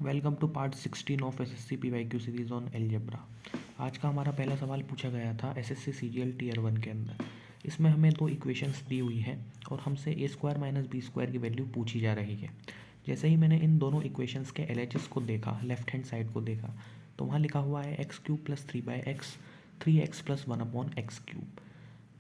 Welcome to part 16 of SSC PYQ series on algebra. आज का हमारा पहला सवाल पूछा गया था एसएससी सीजीएल टीयर 1 के अंदर। इसमें हमें दो इक्वेशंस दी हुई है और हमसे ए स्क्वायर माइनस बी स्क्वायर की वैल्यू पूछी जा रही है। जैसे ही मैंने इन दोनों इक्वेशंस के एलएचएस को देखा, लेफ्ट हैंड साइड को देखा, तो वहाँ लिखा हुआ है x cube plus 3/x 3x plus 1/x cube.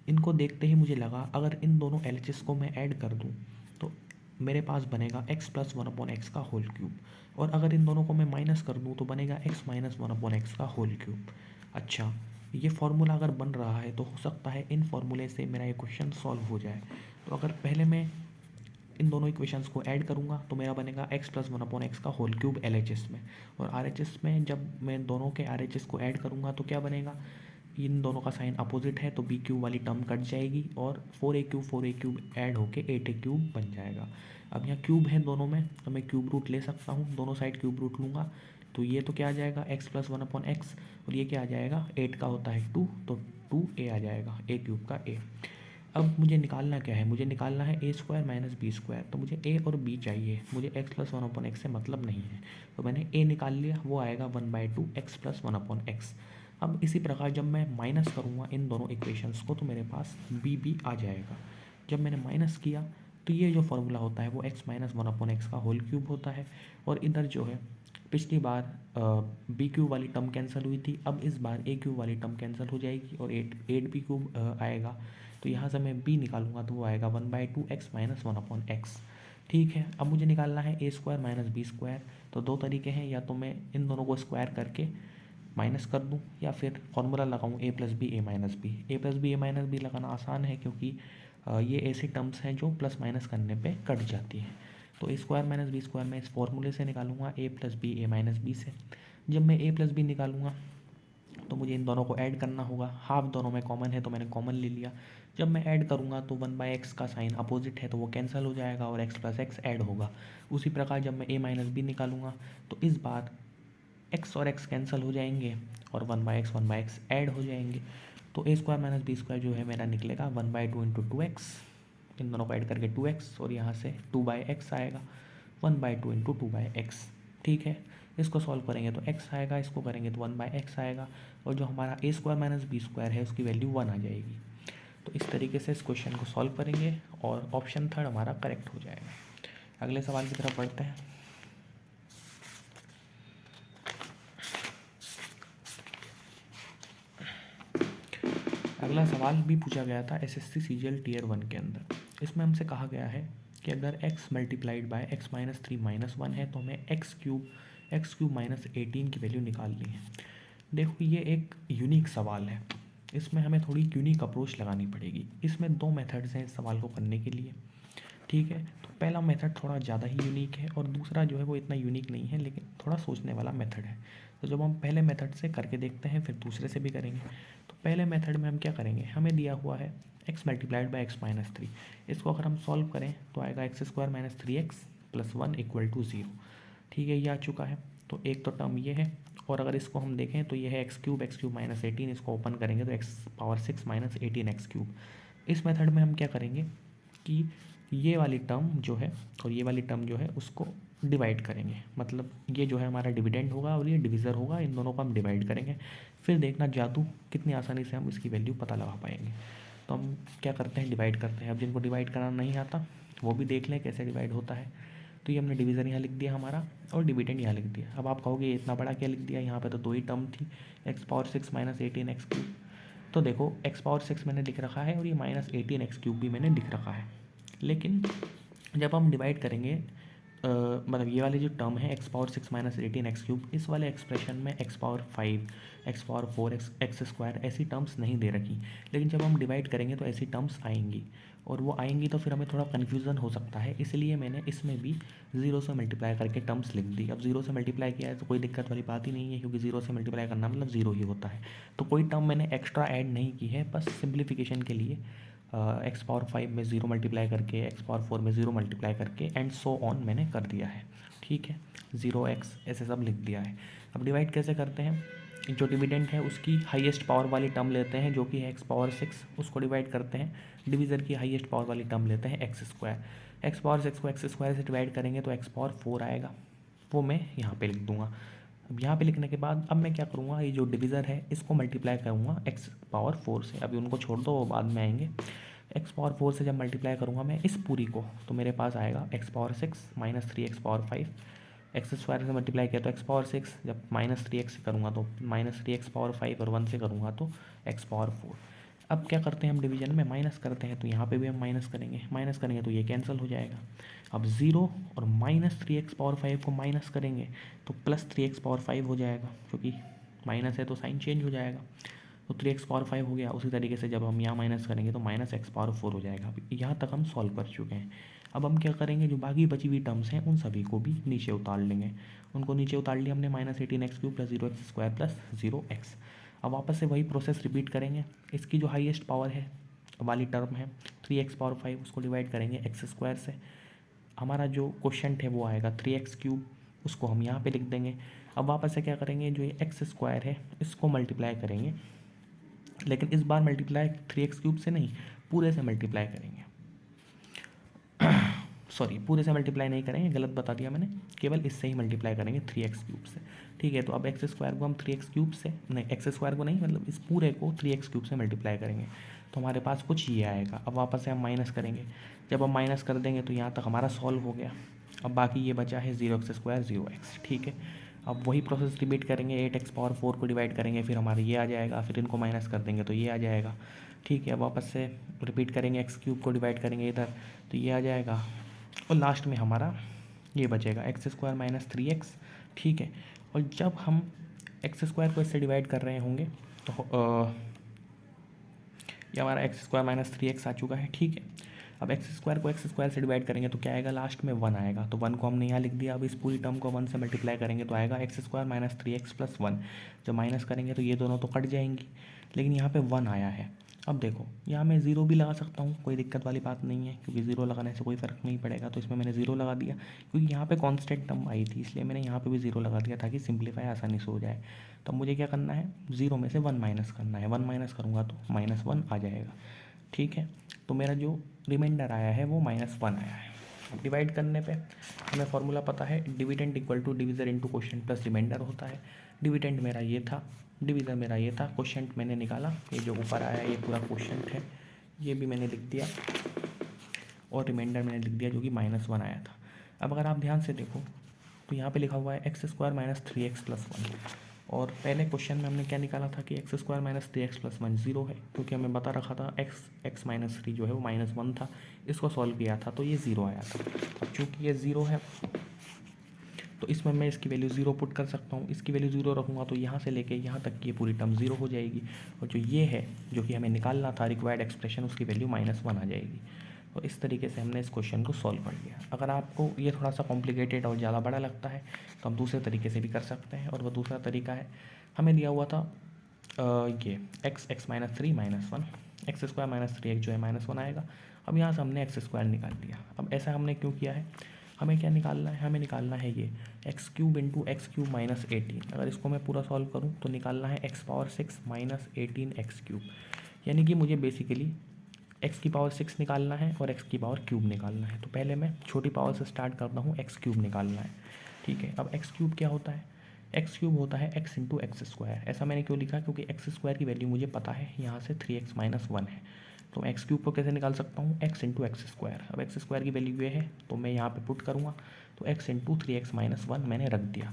इनको देखते ही मुझे लगा अगर इन दोनों एलएचएस को मैं ऐड कर दूँ तो मेरे पास बनेगा x प्लस 1/x का होल क्यूब, और अगर इन दोनों को मैं माइनस कर दूँ तो बनेगा x माइनस 1/x का होल क्यूब। अच्छा, ये फार्मूला अगर बन रहा है तो हो सकता है इन फार्मूले से मेरा ये क्वेश्चन सॉल्व हो जाए। तो अगर पहले मैं इन दोनों इक्वेशंस को ऐड करूँगा तो मेरा बनेगा x प्लस 1/x का होल क्यूब एलएचएस में, और आरएचएस में जब मैं दोनों के आरएचएस को ऐड करूँगा तो क्या बनेगा, इन दोनों का साइन अपोजिट है तो बी क्यूब वाली टर्म कट जाएगी और 4a क्यूब ऐड होके 8a क्यूब बन जाएगा। अब यहाँ क्यूब है दोनों में तो मैं क्यूब रूट ले सकता हूँ, दोनों साइड क्यूब रूट लूँगा तो ये तो क्या आ जाएगा x प्लस 1/x, और ये क्या आ जाएगा 8 का होता है 2 तो 2a आ जाएगा, a क्यूब का a। अब मुझे निकालना क्या है, मुझे निकालना है ए स्क्वायर माइनस बी स्क्वायर। तो मुझे ए और बी चाहिए, मुझे एक्स प्लस 1/x से मतलब नहीं है। तो मैंने ए निकाल लिया, वो आएगा 1/2 एक्स प्लस 1/x। अब इसी प्रकार जब मैं माइनस करूँगा इन दोनों इक्वेशंस को तो मेरे पास बी बी आ जाएगा। जब मैंने माइनस किया तो ये जो फॉर्मूला होता है वो x माइनस 1/x का होल क्यूब होता है, और इधर जो है पिछली बार बी क्यूब वाली टर्म कैंसिल हुई थी, अब इस बार ए क्यूब वाली टर्म कैंसिल हो जाएगी और 8b क्यूब आएगा। तो यहाँ से मैं b निकालूंगा तो वो आएगा 1/2 x माइनस 1/x। ठीक है, अब मुझे निकालना है ए स्क्वायर माइनस बी स्क्वायर। तो दो तरीके हैं, या तो मैं इन दोनों को स्क्वायर करके माइनस कर दूं या फिर फॉर्मूला लगाऊं ए प्लस बी ए माइनस बी। ए प्लस बी ए माइनस बी लगाना आसान है क्योंकि ये ऐसी टर्म्स हैं जो प्लस माइनस करने पे कट जाती हैं। तो ए स्क्वायर माइनस बी स्क्वायर मैं इस फॉर्मूले से निकालूंगा ए प्लस बी ए माइनस बी से। जब मैं ए प्लस बी निकालूंगा तो मुझे इन दोनों को ऐड करना होगा, हाफ दोनों में कॉमन है तो मैंने कॉमन ले लिया। जब मैं ऐड करूँगा तो 1/x का साइन अपोजिट है तो वो कैंसिल हो जाएगा और x प्लस एक्स ऐड होगा। उसी प्रकार जब मैं a माइनस बी निकालूंगा तो इस बार x और x कैंसिल हो जाएंगे और 1/x ऐड हो जाएंगे। तो ए स्क्वायर माइनस बी स्क्वायर जो है मेरा निकलेगा 1/2 इंटू 2x, इन दोनों को ऐड करके 2x, और यहाँ से 2/x आएगा 1/2 इंटू 2/x। ठीक है, इसको सॉल्व करेंगे तो x आएगा, इसको करेंगे तो 1/x आएगा, और जो हमारा ए स्क्वायर माइनस बी स्क्वायर है उसकी वैल्यू 1 आ जाएगी। तो इस तरीके से इस क्वेश्चन को सॉल्व करेंगे और ऑप्शन थर्ड हमारा करेक्ट हो जाएगा। अगले सवाल की तरफ बढ़ते हैं। अगला सवाल भी पूछा गया था एसएससी सीजीएल टीयर 1 के अंदर। इसमें हमसे कहा गया है कि अगर x multiplied by x minus 3 minus 1 है तो हमें एक्स क्यूब माइनस 18 की वैल्यू निकालनी है। देखो ये एक यूनिक सवाल है, इसमें हमें थोड़ी यूनिक अप्रोच लगानी पड़ेगी। इसमें दो मेथड्स हैं इस सवाल को करने के लिए। ठीक है, तो पहला मेथड थोड़ा ज़्यादा ही यूनिक है और दूसरा जो है वो इतना यूनिक नहीं है लेकिन थोड़ा सोचने वाला मेथड है। तो जब हम पहले मेथड से करके देखते हैं फिर दूसरे से भी करेंगे। तो पहले मेथड में हम क्या करेंगे, हमें दिया हुआ है x multiplied by x minus 3। इसको अगर हम सॉल्व करें तो आएगा x square minus 3x plus 1 equal to 0। ठीक है, ये आ चुका है। तो एक तो टर्म ये है, और अगर इसको हम देखें तो ये है एक्स क्यूब माइनस 18, इसको ओपन करेंगे तो एक्स पावर 6 माइनस 18x3। इस मेथड में हम क्या करेंगे कि ये वाली टर्म जो है और ये वाली टर्म जो है उसको डिवाइड करेंगे, मतलब ये जो है हमारा डिविडेंड होगा और ये डिविज़र होगा, इन दोनों को हम डिवाइड करेंगे। फिर देखना जादू कितनी आसानी से हम इसकी वैल्यू पता लगा पाएंगे। तो हम क्या करते हैं, डिवाइड करते हैं। अब जिनको डिवाइड करना नहीं आता वो भी देख लें कैसे डिवाइड होता है। तो ये हमने डिवीज़न यहाँ लिख दिया हमारा और डिविडेंड यहाँ लिख दिया। अब आप कहोगे ये इतना बड़ा क्या लिख दिया, यहाँ पे तो दो ही टर्म थी, एक्स पावर 6 माइनस 18x3। तो देखो एक्स पावर 6 मैंने लिख रखा है और ये माइनस 18x3 भी मैंने लिख रखा है, लेकिन जब हम डिवाइड करेंगे मतलब ये वाली जो टर्म है एक्स पावर 6 माइनस 18x3, इस वाले एक्सप्रेशन में x power 5 x power 4 x square ऐसी टर्म्स नहीं दे रखी। लेकिन जब हम डिवाइड करेंगे तो ऐसी टर्म्स आएंगी, और वो आएंगी तो फिर हमें थोड़ा कन्फ्यूज़न हो सकता है, इसलिए मैंने इसमें भी ज़ीरो से मल्टीप्लाई करके टर्म्स लिख दी। अब ज़ीरो से मल्टीप्लाई किया है तो कोई दिक्कत वाली बात ही नहीं है, क्योंकि ज़ीरो से मल्टीप्लाई करना मतलब ज़ीरो ही होता है। तो कोई टर्म मैंने एक्स्ट्रा ऐड नहीं की है, बस सिंप्लीफिकेशन के लिए एक्स पावर 5 में 0 मल्टीप्लाई करके, एक्स पावर 4 में 0 मल्टीप्लाई करके एंड सो ऑन मैंने कर दिया है। ठीक है, 0x ऐसे सब लिख दिया है। अब डिवाइड कैसे करते हैं, जो डिविडेंड है उसकी हाईएस्ट पावर वाली टर्म लेते हैं जो कि है एक्स पावर 6, उसको डिवाइड करते हैं। डिवीज़र की हाईएस्ट पावर वाली टर्म लेते हैं एक्स स्क्वायर। एक्स पावर 6 को एक्स स्क्वायर से डिवाइड करेंगे तो एक्स पावर 4 आएगा। वो मैं यहाँ पे लिख दूँगा। अब यहाँ पे लिखने के बाद अब मैं क्या करूँगा, ये जो डिविज़र है इसको मल्टीप्लाई करूँगा x पावर 4 से। अभी उनको छोड़ दो, वो बाद में आएंगे। x पावर 4 से जब मल्टीप्लाई करूँगा मैं इस पूरी को, तो मेरे पास आएगा x power 6 minus 3x power 5। X square से मल्टीप्लाई किया तो x पावर 6, जब माइनस 3x से करूँगा तो माइनस 3x पावर 5 और 1 से करूँगा तो x पावर 4। अब क्या करते हैं हम डिवीजन में माइनस करते हैं, तो यहाँ पे भी हम माइनस करेंगे तो ये कैंसिल हो जाएगा। अब 0 और माइनस 3x पावर 5 को माइनस करेंगे तो प्लस 3x पावर 5 हो जाएगा, क्योंकि माइनस है तो साइन चेंज हो जाएगा, तो 3x पावर 5 हो गया। उसी तरीके से जब हम यहाँ माइनस करेंगे तो माइनस x पावर 4 हो जाएगा। अब यहाँ तक हम सॉल्व कर चुके हैं। अब हम क्या करेंगे, जो बाकी बची हुई टर्म्स हैं उन सभी को भी नीचे उतार लेंगे। उनको नीचे उतार लिया हमने, minus 18x³ plus 0x² plus 0x। अब वापस से वही प्रोसेस रिपीट करेंगे। इसकी जो हाईएस्ट पावर है वाली टर्म है 3x पावर 5, उसको डिवाइड करेंगे x² से। हमारा जो क्वोशंट है वो आएगा 3x³, उसको हम यहाँ पे लिख देंगे। अब वापस से क्या करेंगे, जो ये x² है इसको मल्टीप्लाई करेंगे, लेकिन इस बार मल्टीप्लाई 3x³ से नहीं, पूरे से मल्टीप्लाई करेंगे। सॉरी, पूरे से मल्टीप्लाई नहीं करेंगे, गलत बता दिया मैंने, केवल इससे ही मल्टीप्लाई करेंगे 3x³ से। ठीक है, तो अब x² को हम 3x³ से नहीं, x² को नहीं, मतलब इस पूरे को 3x³ से मल्टीप्लाई करेंगे तो हमारे पास कुछ ये आएगा। अब वापस से हम माइनस करेंगे, जब हम माइनस कर देंगे तो यहाँ तक हमारा सॉल्व हो गया। अब बाकी ये बचा है 0x² 0x। ठीक है, अब वही प्रोसेस रिपीट करेंगे, 8x पावर 4 को डिवाइड करेंगे, फिर हमारे ये आ जाएगा, फिर इनको माइनस कर देंगे तो ये आ जाएगा। ठीक है, अब वापस से रिपीट करेंगे, x³ को डिवाइड करेंगे इधर तो ये आ जाएगा, और लास्ट में हमारा ये बचेगा x² माइनस 3x। ठीक है, और जब हम x² को इससे डिवाइड कर रहे होंगे तो ये हमारा x² माइनस 3x आ चुका है। ठीक है, अब x² को x² से डिवाइड करेंगे तो क्या आएगा, लास्ट में 1 आएगा, तो 1 को हमने यहाँ लिख दिया। अब इस पूरी टर्म को 1 से मल्टीप्लाई करेंगे तो आएगा x² माइनस 3x प्लस 1। जब माइनस करेंगे तो ये दोनों तो कट जाएंगी, लेकिन यहाँ पे 1 आया है। अब देखो, यहाँ मैं 0 भी लगा सकता हूँ, कोई दिक्कत वाली बात नहीं है, क्योंकि 0 लगाने से कोई फ़र्क नहीं पड़ेगा। तो इसमें मैंने 0 लगा दिया, क्योंकि यहाँ पे कांस्टेंट टर्म आई थी, इसलिए मैंने यहाँ पे भी 0 लगा दिया ताकि सिंप्लीफाई आसानी से हो जाए। तो मुझे क्या करना है, 0 में से 1 माइनस करना है। 1 माइनस करूँगा तो -1 आ जाएगा। ठीक है, तो मेरा जो रिमाइंडर आया है वो -1 आया है। डिवाइड करने पे हमें फॉर्मूला पता है, dividend equal to divisor into quotient plus remainder होता है। डिविडेंड मेरा ये था, डिविज़र मेरा ये था, क्वोशंट मैंने निकाला, ये जो ऊपर आया ये पूरा क्वोशंट है, ये भी मैंने लिख दिया, और रिमाइंडर मैंने लिख दिया जो कि -1 आया था। अब अगर आप ध्यान से देखो तो यहाँ पे लिखा हुआ है x² माइनस 3x प्लस 1, और पहले क्वेश्चन में हमने क्या निकाला था कि x² माइनस 3x प्लस 1 0 है, क्योंकि हमें बता रखा था x माइनस 3 जो है वो -1 था, इसको सॉल्व किया था तो ये 0 आया था। अब चूँकि ये 0 है तो इसमें मैं इसकी वैल्यू 0 पुट कर सकता हूँ। इसकी वैल्यू 0 रखूँगा तो यहाँ से लेके यहाँ तक की ये पूरी टर्म 0 हो जाएगी, और जो ये है जो कि हमें निकालना था रिक्वायर्ड एक्सप्रेशन, उसकी वैल्यू -1 आ जाएगी। तो इस तरीके से हमने इस क्वेश्चन को सॉल्व कर लिया। अगर आपको ये थोड़ा सा कॉम्प्लिकेटेड और ज़्यादा बड़ा लगता है तो हम दूसरे तरीके से भी कर सकते हैं, और वह दूसरा तरीका है, हमें दिया हुआ था ये x minus 3 -1, x² minus 3x जो है -1 आएगा। अब यहाँ से हमने x² निकाल लिया। अब ऐसा हमने क्यों किया है, हमें क्या निकालना है, हमें निकालना है ये x³ इंटू x³ माइनस 18। अगर इसको मैं पूरा सॉल्व करूँ तो निकालना है x पावर 6 माइनस 18x³, यानी कि मुझे बेसिकली x की पावर 6 निकालना है और x की पावर क्यूब निकालना है। तो पहले मैं छोटी पावर से स्टार्ट करता हूँ, x³ निकालना है। ठीक है, अब x³ क्या होता है, x³ होता है x इंटू x²। ऐसा मैंने क्यों लिखा, क्योंकि x² की वैल्यू मुझे पता है, यहाँ से 3x माइनस 1 है, तो मैं x³ को कैसे निकाल सकता हूँ, x इंटू x²। अब x² की वैल्यू ये है तो मैं यहाँ पे पुट करूँगा, तो x इंटू 3x माइनस 1 मैंने रख दिया।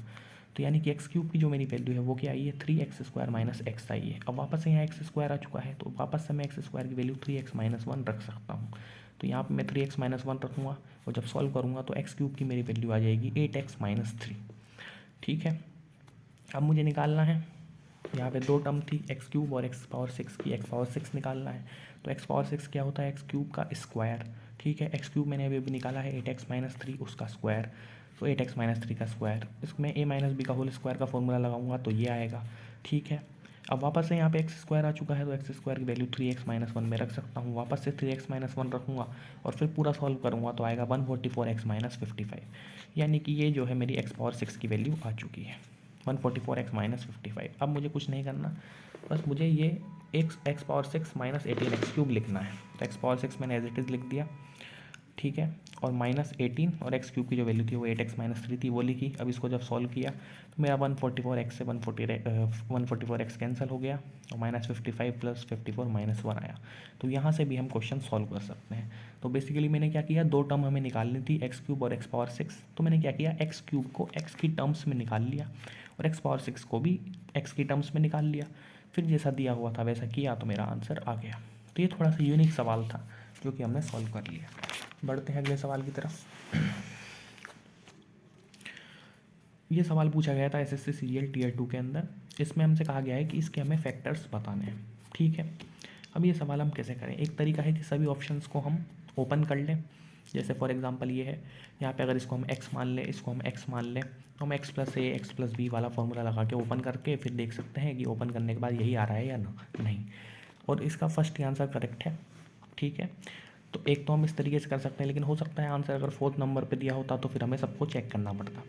तो यानी कि x³ की जो मेरी वैल्यू है वो क्या आई है, 3x² माइनस x आई है। अब वापस से यहाँ x² आ चुका है, तो वापस से मैं x² की वैल्यू 3x माइनस 1 रख सकता हूँ। तो यहाँ पे मैं 3x माइनस 1 रखूँगा, और जब सॉल्व करूँगा तो x³ की मेरी वैल्यू आ जाएगी 8x माइनस 3। ठीक है, अब मुझे निकालना है, यहाँ पे दो टर्म थी x³ और x पावर 6 की, x पावर 6 निकालना है। तो x पावर 6 क्या होता है, x³ का स्क्वायर। ठीक है, x³ मैंने अभी निकाला है 8x माइनस 3, उसका स्क्वायर, तो 8x माइनस 3 का स्क्वायर। इसमें a माइनस बी का होल स्क्वायर का फॉर्मूला लगाऊंगा तो ये आएगा। ठीक है, अब वापस से यहाँ पे x² आ चुका है, तो x² की वैल्यू 3x माइनस 1 में रख सकता हूँ। वापस से 3x माइनस 1 रखूँगा और फिर पूरा सॉल्व करूँगा तो आएगा 144x माइनस 55, यानी कि ये जो है मेरी x पावर 6 की वैल्यू आ चुकी है, 144x माइनस 55। अब मुझे कुछ नहीं करना, बस मुझे ये x पावर 6 माइनस 18x³ लिखना है। तो x पावर 6 मैंने एज इट इज़ लिख दिया। ठीक है, और -18 और एक्स क्यूब की जो वैल्यू थी वो 8x-3 थी वो लिखी। अब इसको जब सॉल्व किया तो मेरा 144x से 144x कैंसिल हो गया और -55 + 54 -1 आया। तो यहाँ से भी हम क्वेश्चन सॉल्व कर सकते हैं। तो बेसिकली मैंने क्या किया, दो टर्म हमें निकालनी थी, एक्स क्यूब और x⁻6। तो मैंने क्या किया, एक्स क्यूब को एक्स की टर्म्स में निकाल लिया और x⁻6 को भी एक्स की टर्म्स में निकाल लिया। फिर जैसा दिया हुआ था वैसा किया तो मेरा आंसर आ गया। तो ये थोड़ा सा यूनिक सवाल था जो कि हमने सॉल्व कर लिया। बढ़ते हैं अगले सवाल की तरफ। ये सवाल पूछा गया था एसएससी सीजीएल टीयर 2 के अंदर। इसमें हमसे कहा गया है कि इसके हमें फैक्टर्स बताने हैं। ठीक है, अब ये सवाल हम कैसे करें। एक तरीका है कि सभी ऑप्शंस को हम ओपन कर लें। जैसे फॉर एग्जांपल ये है, यहाँ पे अगर इसको हम x मान लें, इसको हम x मान लें, तो हम x+a x+b वाला फॉर्मूला लगा के ओपन करके फिर देख सकते हैं कि ओपन करने के बाद यही आ रहा है या नहीं। और इसका फर्स्ट आंसर करेक्ट है। ठीक है, तो एक तो हम इस तरीके से कर सकते हैं, लेकिन हो सकता है आंसर अगर 4th नंबर पे दिया होता तो फिर हमें सबको चेक करना पड़ता।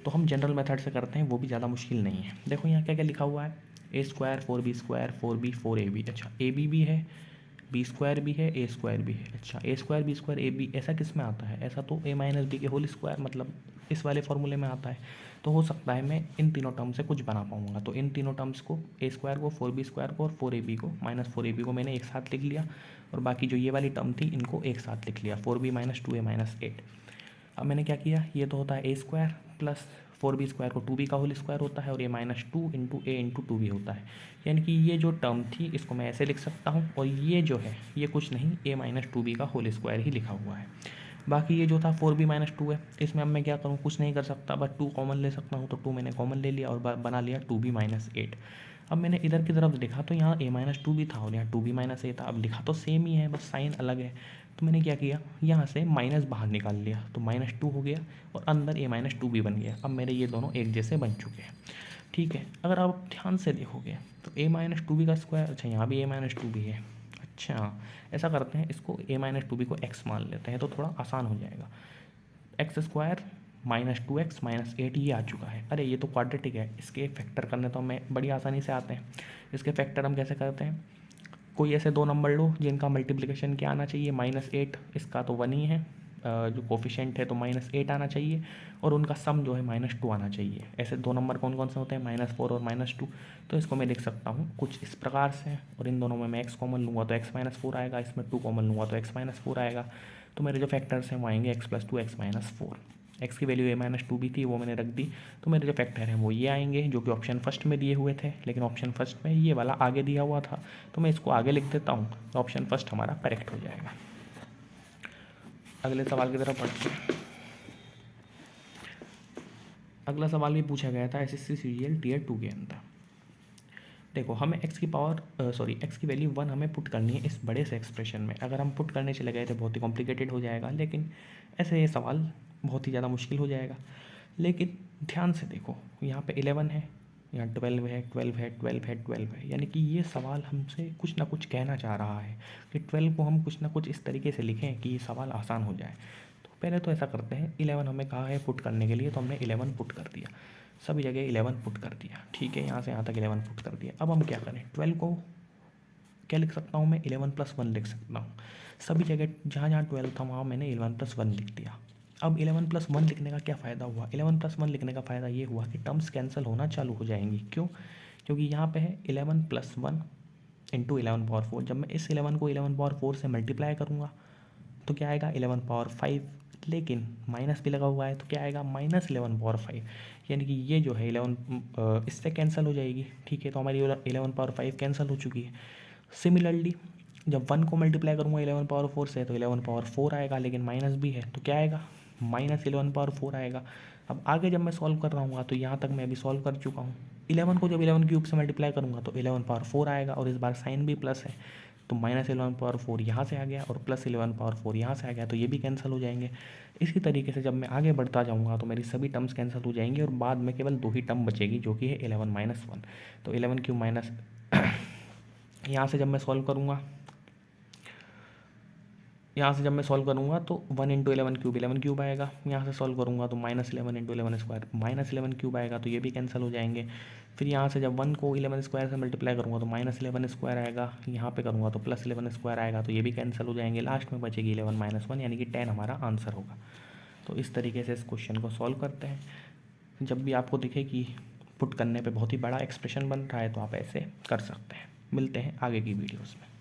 तो हम जनरल मेथड से करते हैं, वो भी ज़्यादा मुश्किल नहीं है। देखो यहाँ क्या क्या लिखा हुआ है, a² 4b² 4b 4ab। अच्छा, ab भी है, b² भी है, a² भी है। अच्छा, a² b² ab ऐसा किस में आता है, ऐसा तो a-b के होल स्क्वायर मतलब इस वाले फॉर्मूले में आता है। तो हो सकता है मैं इन तीनों टर्म से कुछ बना पाऊंगा। तो इन तीनों टर्म्स को, a² को, 4b² को और 4ab को, -4ab को मैंने एक साथ लिख लिया और बाकी जो ये वाली टर्म थी इनको एक साथ लिख लिया, 4b - 2a - 8। अब मैंने क्या किया, ये तो होता है a² प्लस 4b² को 2b का होल स्क्वायर होता है और a - 2 × a × 2b होता है। यानी कि ये जो टर्म थी इसको मैं ऐसे लिख सकता हूँ और ये जो है ये कुछ नहीं a - 2b का होल स्क्वायर ही लिखा हुआ है। बाकी ये जो था 4b - 2 है, इसमें अब मैं क्या करूँ, कुछ नहीं कर सकता, बस 2 कॉमन ले सकता हूँ। तो 2 मैंने कॉमन ले लिया और बना लिया 2b - 8। अब मैंने इधर की तरफ देखा तो यहाँ a - 2b था और यहाँ 2b - a था। अब लिखा तो सेम ही है, बस साइन अलग है। तो मैंने क्या किया, यहाँ से माइनस बाहर निकाल लिया तो -2 हो गया और अंदर a - 2b बन गया। अब मेरे ये दोनों एक जैसे बन चुके हैं। ठीक है, अगर आप ध्यान से देखोगे तो a - 2b का स्क्वायर, अच्छा यहाँ भी a - 2b है। अच्छा, ऐसा करते हैं, इसको a - 2b को x मान लेते हैं तो थोड़ा आसान हो जाएगा। x² -2x - 8 ये आ चुका है। अरे ये तो क्वाड्रेटिक है, इसके फैक्टर करने तो हमें बड़ी आसानी से आते हैं। इसके फैक्टर हम कैसे करते हैं, कोई ऐसे दो नंबर लो जिनका मल्टीप्लिकेशन क्या आना चाहिए, -8, इसका तो 1 ही है, जो कोफिशेंट है तो -8 आना चाहिए और उनका सम जो है -2 आना चाहिए। ऐसे दो नंबर कौन कौन से होते हैं, -4 और -2। तो इसको मैं लिख सकता हूँ कुछ इस प्रकार से, और इन दोनों में मैं x कॉमन लूँगा तो x - 4 आएगा, इसमें 2 कॉमन लूँगा तो x - 4 आएगा। तो मेरे जो फैक्टर्स हैं वो आएंगे x + 2 x - 4। x की वैल्यू a - 2 भी थी, वो मैंने रख दी। तो मेरे जो फैक्टर हैं वो ये आएंगे जो कि ऑप्शन फर्स्ट में दिए हुए थे, लेकिन ऑप्शन फर्स्ट में ये वाला आगे दिया हुआ था तो मैं इसको आगे लिख देता हूँ तो ऑप्शन फर्स्ट हमारा करेक्ट हो जाएगा। अगले सवाल की तरफ बढ़ते हैं। अगला सवाल भी पूछा गया था एसएससी सीजीएल टीयर 2 के अंदर। देखो, हमें x की वैल्यू 1 हमें पुट करनी है इस बड़े से एक्सप्रेशन में। अगर हम पुट करने चले गए तो बहुत ही कॉम्प्लिकेटेड हो जाएगा, लेकिन ऐसे ये सवाल बहुत ही ज़्यादा मुश्किल हो जाएगा। लेकिन ध्यान से देखो, यहाँ पे 11 है, यहाँ 12 है, 12 है, 12 है, 12 है, यानी कि ये सवाल हमसे कुछ ना कुछ कहना चाह रहा है कि 12 को हम कुछ ना कुछ इस तरीके से लिखें कि ये सवाल आसान हो जाए। तो पहले तो ऐसा करते हैं, 11 हमें कहा है पुट करने के लिए, तो हमने 11 पुट कर दिया, सभी जगह 11 पुट कर दिया। ठीक है, यहाँ से यहाँ तक 11 पुट कर दिया। अब हम क्या करें, 12 को क्या लिख सकता हूँ मैं, 11 + 1 लिख सकता हूँ। सभी जगह जहाँ जहाँ 12 था वहाँ मैंने 11 + 1 लिख दिया। अब 11 + 1 लिखने का क्या फ़ायदा हुआ, 11 + 1 लिखने का फ़ायदा ये हुआ कि टर्म्स कैंसिल होना चालू हो जाएंगी। क्यों, क्योंकि यहाँ पे है 11 + 1 × 11⁴। जब मैं इस 11 को 11⁴ से मल्टीप्लाई करूँगा तो क्या आएगा, 11⁵। लेकिन माइनस भी लगा हुआ है तो क्या आएगा, -11⁵। यानी कि ये जो है 11 इससे कैंसिल हो जाएगी। ठीक है, तो हमारी 11⁵ कैंसिल हो चुकी है। सिमिलरली जब 1 को मल्टीप्लाई करूँगा 11⁴ से तो 11⁴ आएगा, लेकिन माइनस भी है तो क्या आएगा, -11⁴ आएगा। अब आगे जब मैं सॉल्व कर रहा हूँ तो यहाँ तक मैं अभी सॉल्व कर चुका हूँ। 11 को जब 11³ से मल्टीप्लाई करूँगा तो 11⁴ आएगा और इस बार साइन भी प्लस है तो -11⁴ यहाँ से आ गया और +11⁴ यहाँ से आ गया, तो ये भी कैंसिल हो जाएंगे। इसी तरीके से जब मैं आगे बढ़ता जाऊँगा तो मेरी सभी टर्म्स कैंसिल हो जाएंगी और बाद में केवल 2 ही टर्म बचेगी जो कि है 11 - 1। तो 11³ यहाँ से जब मैं सॉल्व करूँगा यहाँ से जब मैं सॉल्व करूँगा तो 1 इंटू 11 क्यूब आएगा। यहाँ से सॉल्व करूँगा तो -11 इंटू 11 स्क्वायर -11 क्यूब आएगा, तो ये भी कैंसिल हो जाएंगे। फिर यहाँ से जब 1 को 11 स्क्वायर से मल्टीप्लाई करूँगा तो -11 स्क्वायर आएगा, यहाँ पे करूँगा तो +11 स्क्वायर आएगा, तो ये भी कैंसिल हो जाएंगे। लास्ट में बचेगी 11 - 1 यानी कि 10 हमारा आंसर होगा। तो इस तरीके से इस क्वेश्चन को सॉल्व करते हैं। जब भी आपको दिखे कि पुट करने पे बहुत ही बड़ा एक्सप्रेशन बन रहा है तो आप ऐसे कर सकते हैं। मिलते हैं आगे की वीडियोस में।